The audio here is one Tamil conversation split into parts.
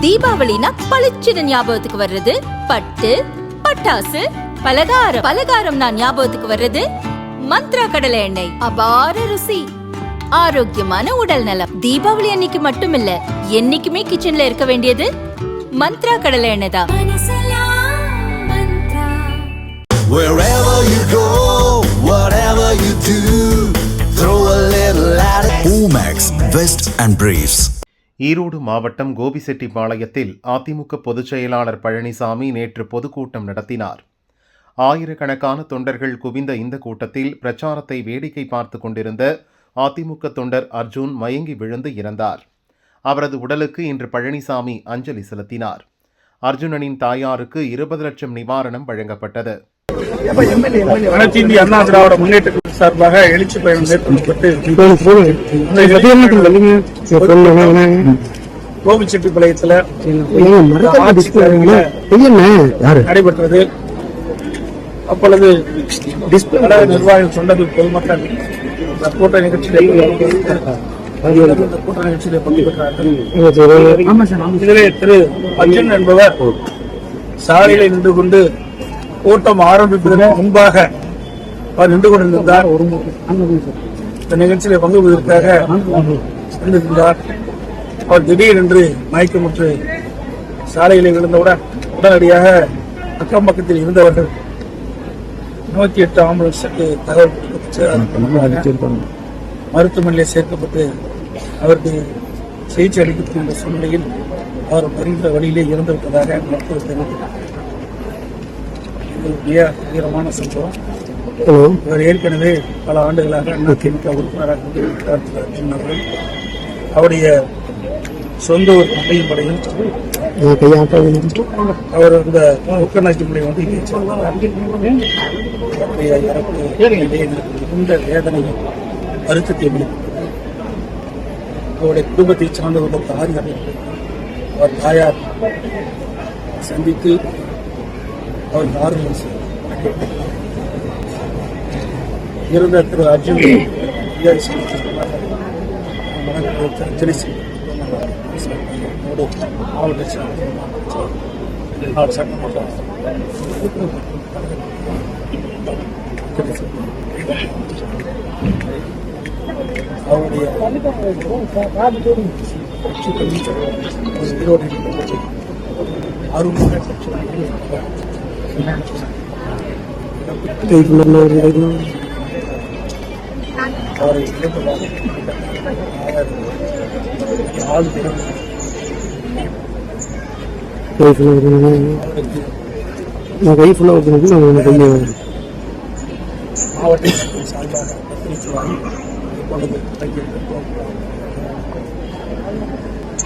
தீபாவளினா பளிச்சுன்னு ஞாபகத்துக்கு வர்றது பட்டு, பட்டாசு, பலகாரம். பலகாரம்னா ஞாபகத்துக்கு வர்றது மந்த்ரா கடலை எண்ணெய். அபார ருசி, ஆரோக்கியமான உடல் நலம். தீபாவளி அன்னைக்கு மட்டும் இல்ல, என்னைக்குமே கிச்சன்ல இருக்க வேண்டியது மந்த்ரா கடலை எண்ணெய் தான். Wherever you go, whatever you do, throw a little at it. Omax, Vest and Briefs. Erode மாவட்டம் கோபிசெட்டிப்பாளையத்தில் அதிமுக பொதுச் செயலாளர் பழனிசாமி நேற்று பொதுக்கூட்டம் நடத்தினார். ஆயிரக்கணக்கான தொண்டர்கள் குவிந்த இந்த கூட்டத்தில் பிரச்சாரத்தை வேடிக்கை பார்த்து கொண்டிருந்த அதிமுக தொண்டர் அர்ஜுன் மயங்கி விழுந்து இறந்தார். அவரது உடலுக்கு இன்று பழனிசாமி அஞ்சலி செலுத்தினார். அர்ஜுனனின் தாயாருக்கு 20 லட்சம் நிவாரணம் வழங்கப்பட்டது. அனைத்து இந்திய அண்ணா திராவிட முன்னேற்ற சார்பாக எழுச்சி பயணம் மேற்கொள்ளப்பட்டு கோபிச்செட்டிப்பாளையத்தில் நடைபெற்றது. அப்பொழுது நிர்வாகம் சொன்னது பொதுமக்கள் கூட்ட நிகழ்ச்சியிலே பங்கு பெற்றார்கள். இதிலே திரு அர்ஜுன் என்பவர் சாலையில் நின்று கொண்டு கூட்டம் ஆரம்பிப்பதற்கு முன்பாக அவர் நின்று கொண்டிருந்தார். இந்த நிகழ்ச்சியில பங்கு பெறுவதற்காக சென்றிருந்தார். அவர் திடீரென்று மயக்கமுற்று சாலையில் விழுந்தவுடன் உடனடியாக அக்கம் பக்கத்தில் இருந்தவர்கள் 108 ஆம்புலன்ஸுக்கு தகவல் கொடுக்கப்பட்டு மருத்துவமனையில் சேர்க்கப்பட்டு அவருக்கு சிகிச்சை அளிக்கப்பட்டுள்ள சூழ்நிலையில் அவர் வருகின்ற வழியிலே இறந்துவிட்டதாக மருத்துவர் தெரிவித்தார். மிக தீவிரமான சம்பவம். இவர் ஏற்கனவே பல ஆண்டுகளாக அதிமுக உறுப்பினராக சொன்னார்கள். அவருடைய சொந்த ஒரு கம்பையும் படையும் அவர் இந்த ஊக்கநாட்சி முறை வந்து அவருடைய இறப்பு மிகுந்த வேதனையும் வருத்தத்தை வெளிப்பட்டது. அவருடைய குடும்பத்தை சார்ந்த தாயார் அவர் தாயார் சந்தித்து அவர் ஆறுதல் இருந்த திரு அர்ஜுன் அஞ்சலி மாவட்ட சட்டமன்ற அவருடைய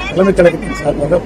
தலைமை கழகத்தின் சார்பாக